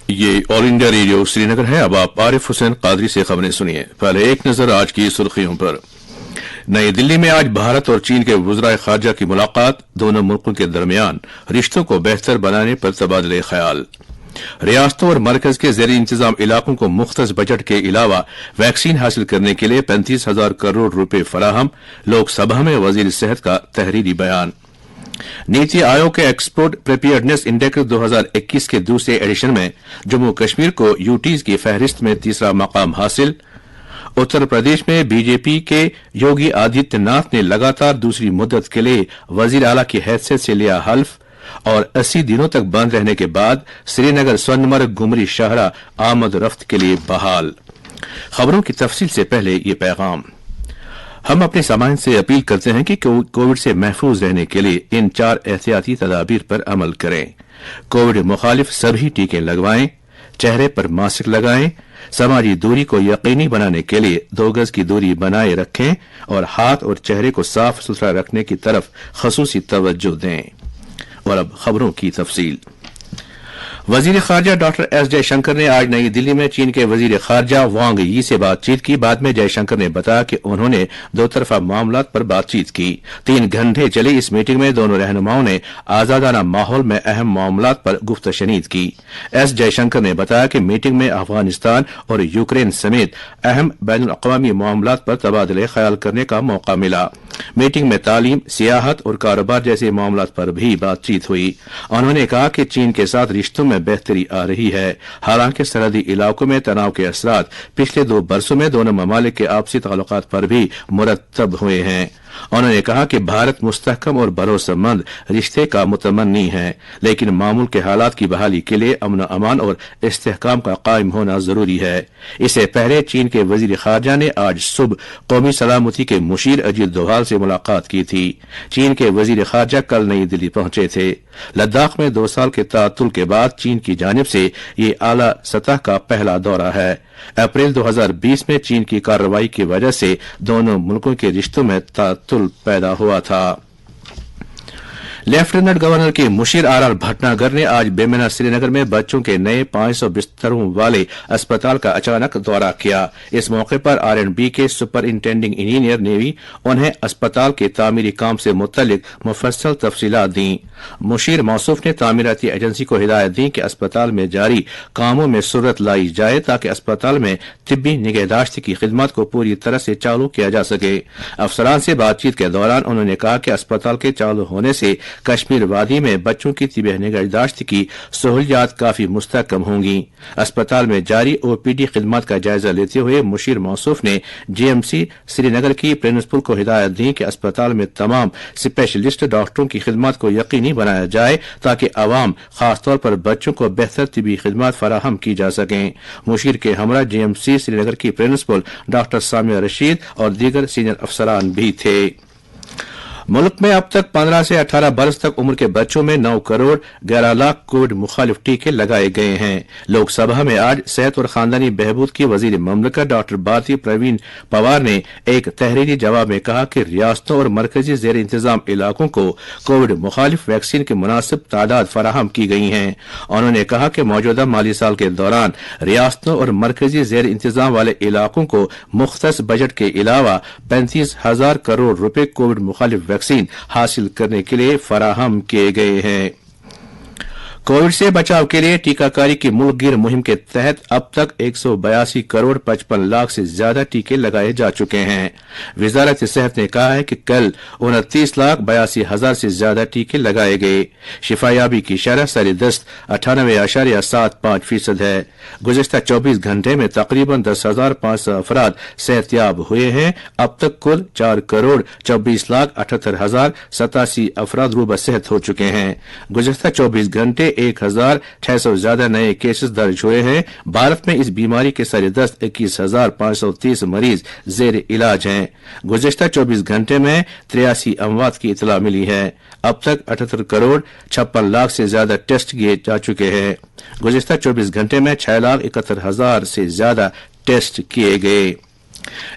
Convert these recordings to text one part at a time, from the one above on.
ये all India radio Srinagar है। अब आप आरिफ हुसैन कादरी से खबरें सुनिए। पहले एक नजर आज की सुर्खियों पर। नई दिल्ली में आज भारत और चीन के वज़राए खारजा की मुलाकात, दोनों मुल्कों के दरमियान रिश्तों को बेहतर बनाने पर तबादले ख्याल। रियासतों और मरकज के ज़ेर इंतजाम इलाकों को मुख्तस बजट के अलावा वैक्सीन हासिल करने के लिए 35,000 करोड़ रुपए फराहम, लोकसभा में वजीर सेहत का तहरीरी बयान। नीति आयोग के एक्सपोर्ट प्रिपेयर्डनेस इंडेक्स 2021 के दूसरे एडिशन में जम्मू कश्मीर को यूटीज की फहरिस्त में तीसरा मकाम हासिल। उत्तर प्रदेश में बीजेपी के योगी आदित्यनाथ ने लगातार दूसरी मुद्दत के लिए वजीर आला की हैसियत से लिया हल्फ, और 80 दिनों तक बंद रहने के बाद श्रीनगर सोनमर्ग गुमरी शाहरा आमद रफ्त के लिए बहाल। खबरों की तफसील से पहले ये पैगाम। हम अपने सामान से अपील करते हैं कि कोविड से महफूज रहने के लिए इन 4 एहतियाती तदाबीर पर अमल करें। कोविड मुखालिफ सभी टीके लगवाएं, चेहरे पर मास्क लगाएं, समाजी दूरी को यकीनी बनाने के लिए 2 गज की दूरी बनाए रखें और हाथ और चेहरे को साफ सुथरा रखने की तरफ खसूसी तवज्जो दें। और अब खबरों की तफसील। वजीर खारजा डॉक्टर एस जयशंकर ने आज नई दिल्ली में चीन के वजीर खारजा वांग यी से बातचीत की। बाद में जयशंकर ने बताया कि उन्होंने 2 तरफा मामलात पर बातचीत की। 3 घंटे चली इस मीटिंग में दोनों रहनुमाओं ने आजादाना माहौल में अहम मामलात पर गुफ्तशनीद की। एस जयशंकर ने बताया कि मीटिंग में अफगानिस्तान और यूक्रेन समेत अहम बैनुल अक़वामी मामलात पर तबादले ख्याल करने का मौका मिला। मीटिंग में तालीम, सियाहत और कारोबार जैसे मामलात पर भी बातचीत हुई। उन्होंने कहा कि चीन के साथ रिश्तों में बेहतरी आ रही है। हालांकि सरहदी इलाकों में तनाव के असरात पिछले 2 बरसों में दोनों ममालिक के आपसी ताल्लुकात पर भी मुरतब हुए हैं। उन्होंने कहा कि भारत मुस्तहकम और भरोसेमंद रिश्ते का मुतमन्नी है, लेकिन मामूल के हालात की बहाली के लिए अमन अमान और इस्तेहकाम का कायम होना जरूरी है। इससे पहले चीन के वजीर खारजा ने आज सुबह कौमी सलामती के मुशीर अजीत दोभाल से मुलाकात की थी। चीन के वजीर खारजा कल नई दिल्ली पहुंचे थे। लद्दाख में 2 साल के तातुल के बाद चीन की जानिब से ये आला सतह का पहला दौरा है। अप्रैल 2020 में चीन की कार्रवाई की वजह से दोनों मुल्कों के रिश्तों में तातुल पैदा हुआ था। लेफ्टिनेंट गवर्नर के मुशीर आर भटनागर ने आज बेमेना श्रीनगर में बच्चों के नए 500 बिस्तरों वाले अस्पताल का अचानक दौरा किया। इस मौके पर R&B के सुपरिंटेंडिंग इंजीनियर ने भी उन्हें अस्पताल के तामीरी काम से मुतल्लिक मुफस्सल तफसीलात दी। मुशीर मौसूफ ने तामीराती एजेंसी को हिदायत दी कि अस्पताल में जारी कामों में सुरत लाई जाए ताकि अस्पताल में तिब्बी निगहदाश्त की खिदमत को पूरी तरह से चालू किया जा सके। अफसरान से बातचीत के दौरान उन्होंने कहा कि अस्पताल के चालू होने से कश्मीर वादी में बच्चों की तिब्बी निगहदाश्त की सहूलियात काफी मुस्तहकम होंगी। अस्पताल में जारी OPD खिदमत का जायजा लेते हुए मुशीर मौसूफ ने GMC श्रीनगर की प्रिंसिपल को हिदायत दी कि अस्पताल में तमाम स्पेशलिस्ट डॉक्टरों की खिदमत को यकीनी बनाया जाए ताकि अवाम खासतौर पर बच्चों को बेहतर तिब्बी खिदमत फराहम की जा सकें। मुशीर के हमरा GMC श्रीनगर की प्रिंसिपल डॉक्टर सामिया रशीद और दीगर सीनियर अफसरान भी थे। मुल्क में अब तक 15 से 18 बरस तक उम्र के बच्चों में 9 करोड़ 11 लाख कोविड मुखालिफ टीके लगाए गए हैं। लोकसभा में आज सेहत और खानदानी बहबूद की वजीर ममलकत डॉक्टर भारती प्रवीण पवार ने एक तहरीरी जवाब में कहा कि रियासतों और मरकजी जेर इंतजाम इलाकों को कोविड मुखालिफ वैक्सीन की मुनासिब तादाद फराहम की गई है। उन्होंने कहा कि मौजूदा माली साल के दौरान रियासतों और मरकजी जेर इंतजाम वाले इलाकों को मुख्तस बजट के अलावा 35,000 करोड़ रुपए कोविड मुखालिफ वैक्सीन हासिल करने के लिए फराहम किए गए हैं। कोविड से बचाव के लिए टीकाकारी की मुल्कगीर मुहिम के तहत अब तक 182 करोड़ 55 लाख से ज्यादा टीके लगाए जा चुके हैं। वजारत सेहत ने कहा है कि कल 29 लाख 82 हजार से ज्यादा टीके लगाए गए। शिफायाबी की शरह सर-ए-दस्त 98.75% है। गुज़िश्ता 24 घंटे में तकरीबन 10,500 अफराद सेहतयाब हुए हैं। अब तक कुल 4 करोड़ 24 लाख 78 हजार 87 अफराद रूबा सेहत हो चुके हैं। गुज़िश्ता 24 घंटे 1,600 ज्यादा नए केसेस दर्ज हुए हैं। भारत में इस बीमारी के सर-ए-दस्त 21,530 मरीज जेर इलाज हैं। गुज़िश्ता 24 घंटे में 83 अमवात की इतला मिली है। अब तक 78 करोड़ 56 लाख से ज्यादा टेस्ट किए जा चुके हैं। गुज़िश्ता 24 घंटे में 6,71,000 से ज्यादा टेस्ट किए गए।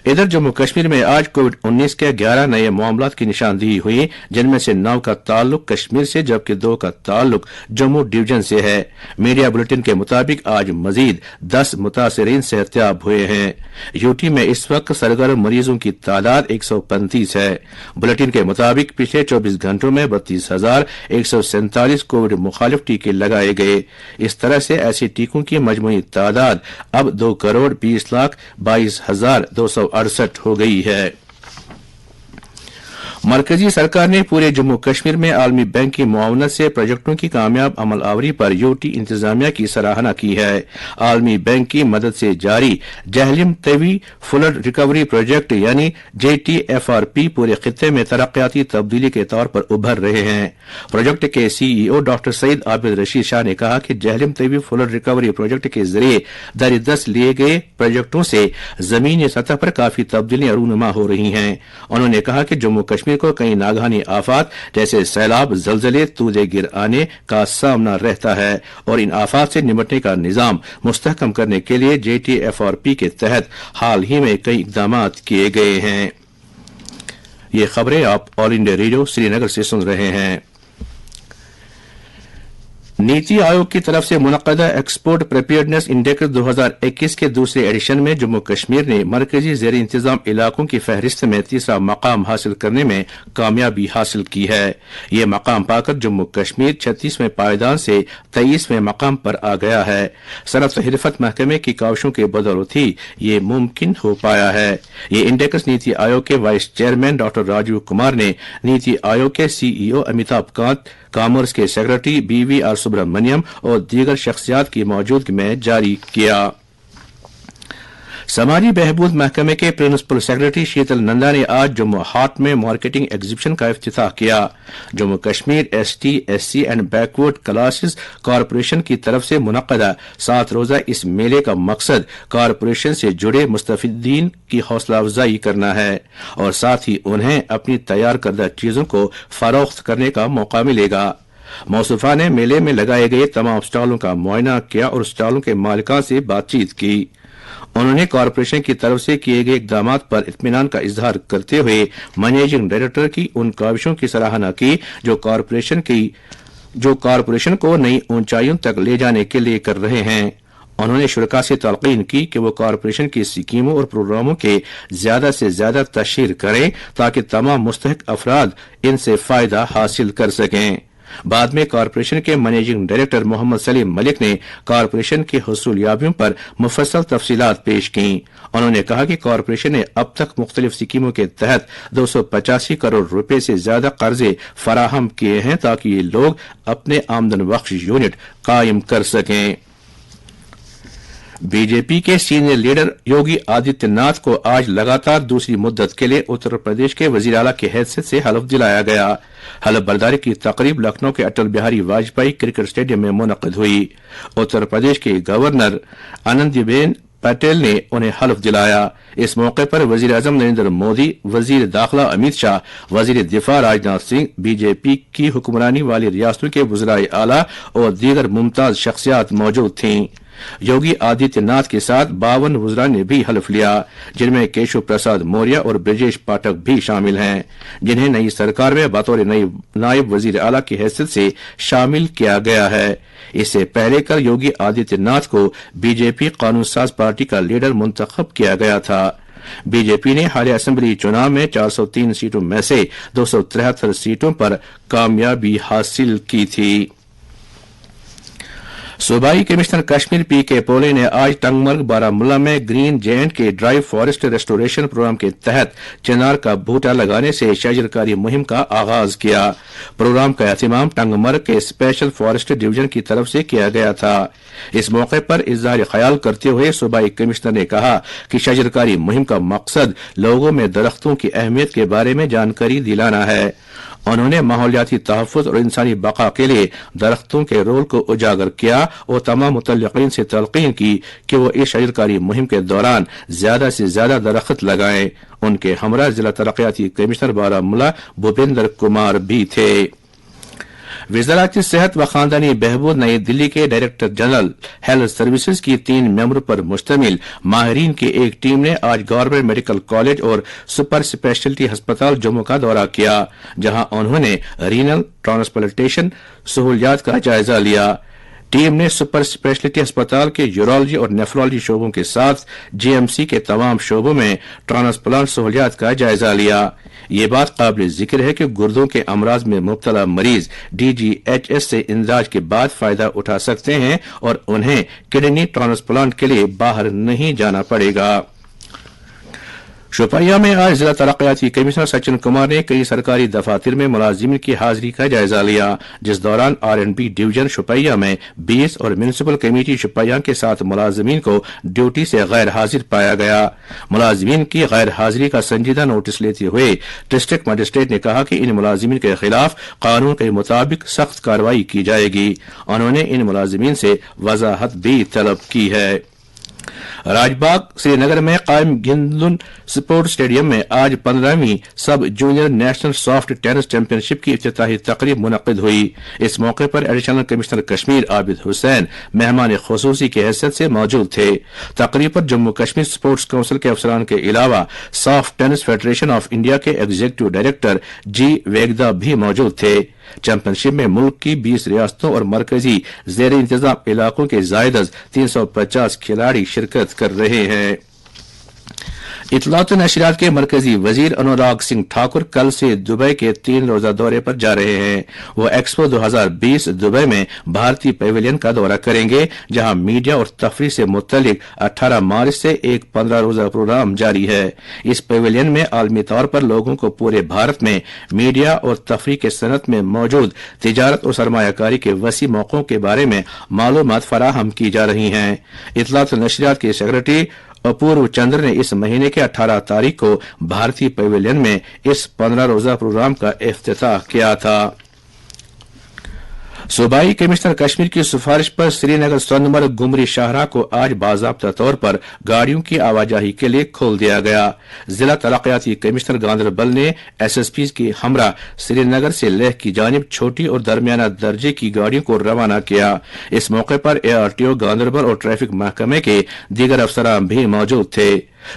ادھر جموں کشمیر میں آج کووڈ-19 کے 11 نئے معاملات کی نشاندہی ہوئی، جن میں سے 9 کا تعلق کشمیر سے جبکہ 2 کا تعلق جموں ڈویژن سے ہے۔ میڈیا بلیٹن کے مطابق آج مزید 10 متاثرین صحتیاب ہوئے ہیں۔ یوٹی میں اس وقت سرگرم مریضوں کی تعداد 135 ہے۔ بلیٹن کے مطابق پچھلے 24 گھنٹوں میں 32,147 کووڈ مخالف ٹیکے لگائے گئے۔ اس طرح سے ایسے ٹیکوں کی مجموعی تعداد اب 2,20,22,268 ہو گئی ہے۔ مرکزی سرکار نے پورے جموں کشمیر میں عالمی بینک کی معاونت سے پروجیکٹوں کی کامیاب عمل آوری پر یوٹی انتظامیہ کی سراہنا کی ہے۔ عالمی بینک کی مدد سے جاری جہلم توی فلڈ ریکوری پروجیکٹ یعنی JTFRP پورے خطے میں ترقیاتی تبدیلی کے طور پر ابھر رہے ہیں۔ پروجیکٹ کے CEO ڈاکٹر سعید عابد رشید شاہ نے کہا کہ جہلم توی فلڈ ریکوری پروجیکٹ کے ذریعے دست لیے گئے پروجیکٹوں سے زمینی سطح پر کافی تبدیلیاں رونما ہو رہی ہیں۔ انہوں نے کہا کہ جموں کشمیر کو کئی ناگہانی آفات جیسے سیلاب، زلزلے، تودے گر آنے کا سامنا رہتا ہے اور ان آفات سے نمٹنے کا نظام مستحکم کرنے کے لیے JTFRP کے تحت حال ہی میں کئی اقدامات کیے گئے ہیں۔ یہ خبریں آپ آل انڈیا ریڈیو سری نگر سے سن رہے ہیں۔ نیتی آیوگ کی طرف سے منعقدہ ایکسپورٹ پریپیئرڈنیس انڈیکس 2021 کے دوسرے ایڈیشن میں جموں کشمیر نے مرکزی زیر انتظام علاقوں کی فہرست میں تیسرا مقام حاصل کرنے میں کامیابی حاصل کی ہے۔ یہ مقام پا کر جموں کشمیر 36ویں پائیدان سے 23ویں مقام پر آ گیا ہے۔ صنعت و حرفت محکمے کی کاوشوں کے بدولت ہی یہ ممکن ہو پایا ہے۔ یہ انڈیکس نیتی آیوگ کے vice chairman doctor Rajiv Kumar نے نیتی آیوگ کے CEO امیتابھ کانت، کامرس کے سیکرٹری BVR سبرامنیم اور دیگر شخصیات کی موجودگی میں جاری کیا۔ سماجی بہبود محکمے کے پرنسپل سیکرٹری شیتل نندا نے آج جموں ہاٹ میں مارکیٹنگ ایگزیبیشن کا افتتاح کیا۔ Jammu Kashmir ST SC and backward classes corporation کی طرف سے منعقدہ 7 روزہ اس میلے کا مقصد کارپوریشن سے جڑے مستفیدین کی حوصلہ افزائی کرنا ہے اور ساتھ ہی انہیں اپنی تیار کردہ چیزوں کو فروخت کرنے کا موقع ملے گا۔ موصوفہ نے میلے میں لگائے گئے تمام سٹالوں کا معائنہ کیا اور سٹالوں کے مالکان سے بات چیت کی۔ انہوں نے کارپوریشن کی طرف سے کیے گئے اقدامات پر اطمینان کا اظہار کرتے ہوئے منیجنگ ڈائریکٹر کی ان کاوشوں کی سراہنا کی جو کارپوریشن کو نئی اونچائیوں تک لے جانے کے لیے کر رہے ہیں۔ انہوں نے شرکاء سے تلقین کی کہ وہ کارپوریشن کی اسکیموں اور پروگراموں کے زیادہ سے زیادہ تشہیر کریں تاکہ تمام مستحق افراد ان سے فائدہ حاصل کر سکیں۔ بعد میں کارپوریشن کے منیجنگ ڈائریکٹر محمد سلیم ملک نے کارپوریشن کی حصولیابیوں پر مفصل تفصیلات پیش کیں۔ انہوں نے کہا کہ کارپوریشن نے اب تک مختلف اسکیموں کے تحت 285 کروڑ روپے سے زیادہ قرضے فراہم کیے ہیں تاکہ یہ لوگ اپنے آمدن بخش یونٹ قائم کر سکیں۔ BJP کے سینئر لیڈر یوگی آدتیہ ناتھ کو آج لگاتار دوسری مدت کے لیے اتر پردیش کے وزیر اعلیٰ کی حیثیت سے حلف دلایا گیا۔ حلف برداری کی تقریب لکھنؤ کے اٹل بہاری واجپئی کرکٹ اسٹیڈیم میں منعقد ہوئی۔ اتر پردیش کے گورنر آنندی بین پٹیل نے انہیں حلف دلایا۔ اس موقع پر وزیر اعظم نریندر مودی، وزیر داخلہ امت شاہ، وزیر دفاع راجناتھ سنگھ، BJP کی حکمرانی والی ریاستوں کے وزرائے اعلیٰ اور دیگر ممتاز شخصیات موجود تھیں۔ یوگی آدتیہ ناتھ کے ساتھ 52 وزراء نے بھی حلف لیا، جن میں کیشو پرساد موریہ اور برجیش پاٹھک بھی شامل ہیں، جنہیں نئی سرکار میں بطور نائب وزیر اعلیٰ کی حیثیت سے شامل کیا گیا ہے۔ اس سے پہلے کل یوگی آدتیہ ناتھ کو BJP قانون ساز پارٹی کا لیڈر منتخب کیا گیا تھا۔ BJP نے حالیہ اسمبلی چناؤ میں 403 سیٹوں میں سے 273 سیٹوں پر کامیابی حاصل کی تھی۔ صوبائی کمشنر کشمیر PK پولے نے آج ٹنگ مرگ بارہمولہ میں گرین جینٹ کے ڈرائی فارسٹ ریسٹوریشن پروگرام کے تحت چنار کا بوٹا لگانے سے شجرکاری مہم کا آغاز کیا۔ پروگرام کا اہتمام ٹنگ مرگ کے اسپیشل فارسٹ ڈویژن کی طرف سے کیا گیا تھا۔ اس موقع پر اظہار خیال کرتے ہوئے صوبائی کمشنر نے کہا کہ شجرکاری مہم کا مقصد لوگوں میں درختوں کی اہمیت کے بارے میں جانکاری دلانا ہے۔ انہوں نے ماحولیاتی تحفظ اور انسانی بقا کے لیے درختوں کے رول کو اجاگر کیا اور تمام متعلقین سے تلقین کی کہ وہ اس شجرکاری مہم کے دوران زیادہ سے زیادہ درخت لگائیں۔ ان کے ہمراہ ضلع ترقیاتی کمشنر بارہمولہ بھوپیندر کمار بھی تھے۔ वजारत सेहत व खानदानी बहबूद नई दिल्ली के डायरेक्टर जनरल हेल्थ सर्विसेज की 3 मेंबरों पर मुश्तमिल माहिरीन की एक टीम ने आज गवर्नमेंट मेडिकल कॉलेज और सुपर स्पेशलिटी अस्पताल जम्मू का दौरा किया, जहां उन्होंने रीनल ट्रांसप्लांटेशन सहूलियात का जायजा लिया। टीम ने सुपर स्पेशलिटी अस्पताल के यूरोलॉजी और नेफ्रोलॉजी शोबों के साथ जीएमसी के तमाम शोबों में ट्रांसप्लांट सहूलियात का जायजा लिया। ये बात काबिल जिक्र है कि गुर्दों के अमराज में मुब्तला मरीज DGHS से इलाज के बाद फायदा उठा सकते हैं और उन्हें किडनी ट्रांसप्लांट के लिए बाहर नहीं जाना पड़ेगा। शोपियां में आज जिला तरक्याती कमिश्नर सचिन कुमार ने कई सरकारी दफातर में मुलाजिमिन की हाजिरी का जायजा लिया, जिस दौरान R&B डिवीजन शोपियां में 20 और म्युनिसिपल कमेटी शोपियां के 7 मुलाजिमिन को ड्यूटी से गैर हाजिर पाया गया। मुलाजिमिन की गैर हाजिरी का संजीदा नोटिस लेते हुए डिस्ट्रिक्ट मजिस्ट्रेट ने कहा कि इन मुलाजिमिन के खिलाफ कानून के मुताबिक सख्त कार्रवाई की जाएगी। उन्होंने इन मुलाजिमिन से वजाहत भी तलब की है। राजबाग श्रीनगर में कायम गिंदुन स्पोर्ट्स स्टेडियम में आज 15वीं sub junior national soft tennis championship की इफ्तिताही तकरीब मुनक्किद हुई। इस मौके पर एडिशनल कमिश्नर कश्मीर आबिद हुसैन मेहमान खुसूसी की हैसियत से मौजूद थे। तकरीब पर जम्मू कश्मीर स्पोर्ट्स काउंसिल के अफसरान के अलावा soft tennis federation of India के एग्जीक्यूटिव डायरेक्टर जी वेगदा भी मौजूद थे। चैंपियनशिप में मुल्क की 20 रियासतों और मरकजी जेर इंतजाम इलाकों के जायद 350 खिलाड़ी शिरकत कर रहे हैं। इत्तलात नशरियात के मरकजी वजीर अनुराग सिंह ठाकुर कल से दुबई के 3 रोजा दौरे पर जा रहे हैं। वो एक्सपो 2020 दुबई में भारतीय पेविलियन का दौरा करेंगे, जहां मीडिया और तफरीह से मुतल्लिक 18 मार्च से एक 15 रोजा प्रोग्राम जारी है। इस पेविलियन में आलमी तौर पर लोगों को पूरे भारत में मीडिया और तफरीह के सनत में मौजूद तिजारत और सरमायाकारी के वसी मौकों के बारे में मालूमात फराहम की जा रही हैं। इत्तलात नशरियात के सेक्रेटरी अपूर्व चंद्र ने इस महीने के 18 तारीख को भारतीय पेविलियन में इस 15 रोजा प्रोग्राम का इफ्तिताह किया था। सूबाई कमिश्नर कश्मीर की सिफारिश पर श्रीनगर सोनमर्ग गुमरी शाहराह को आज बाज़ाब्ता तौर पर गाड़ियों की आवाजाही के लिए खोल दिया गया। जिला तरक्याती कमिश्नर गांदरबल ने SSPs की हमरा श्रीनगर से लेह की जानिब छोटी और दरमियाना दर्जे की गाड़ियों को रवाना किया। इस मौके पर ARTO गांदरबल और ट्रैफिक महकमे के दीगर अफसरान भी मौजूद थे।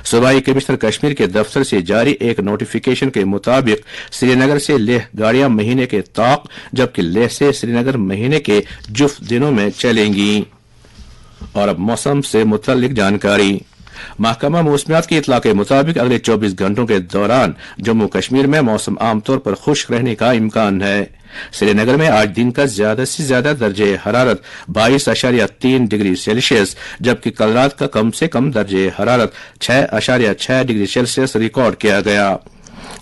सूबाई कमिश्नर कश्मीर के दफ्तर से जारी एक नोटिफिकेशन के मुताबिक श्रीनगर से लेह गाड़ियां महीने के ताक, जबकि लेह से श्रीनगर महीने के जुफ्त दिनों में चलेंगी। और अब मौसम से मुतल्लिक जानकारी। महकमा मौसमियात की इतला के मुताबिक अगले 24 घंटों के दौरान जम्मू कश्मीर में मौसम आमतौर पर खुश्क रहने का इम्कान है। श्रीनगर में आज दिन का ज्यादा से ज्यादा दर्जे हरारत 22.3 डिग्री सेल्सियस, जबकि कल रात का कम से कम दर्जे हरारत 6.6 डिग्री सेल्सियस रिकॉर्ड किया गया।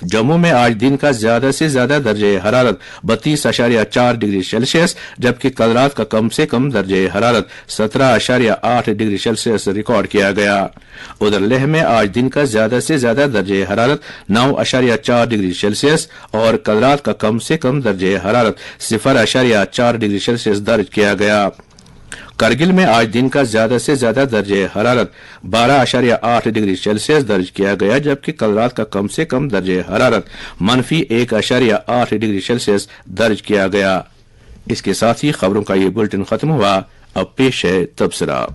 जम्मू में आज दिन का ज्यादा से ज्यादा दर्जे हरारत 32.4 डिग्री सेल्सियस, जबकि कल रात का कम से कम दर्जे हरारत 17.8 डिग्री सेल्सियस रिकॉर्ड किया गया। उधर लेह में आज दिन का ज्यादा से ज्यादा दर्जे हरारत 9.4 डिग्री सेल्सियस और कल रात का कम से कम दर्जे हरारत 0.4 डिग्री सेल्सियस दर्ज किया गया। करगिल में आज दिन का ज्यादा से ज्यादा दर्जे हरारत 12.8 डिग्री सेल्सियस दर्ज किया गया, जबकि कल रात का कम से कम दर्जे हरारत -1.8 डिग्री सेल्सियस दर्ज किया गया। इसके साथ ही खबरों का ये बुलेटिन खत्म हुआ। अब पेश है तबसरा।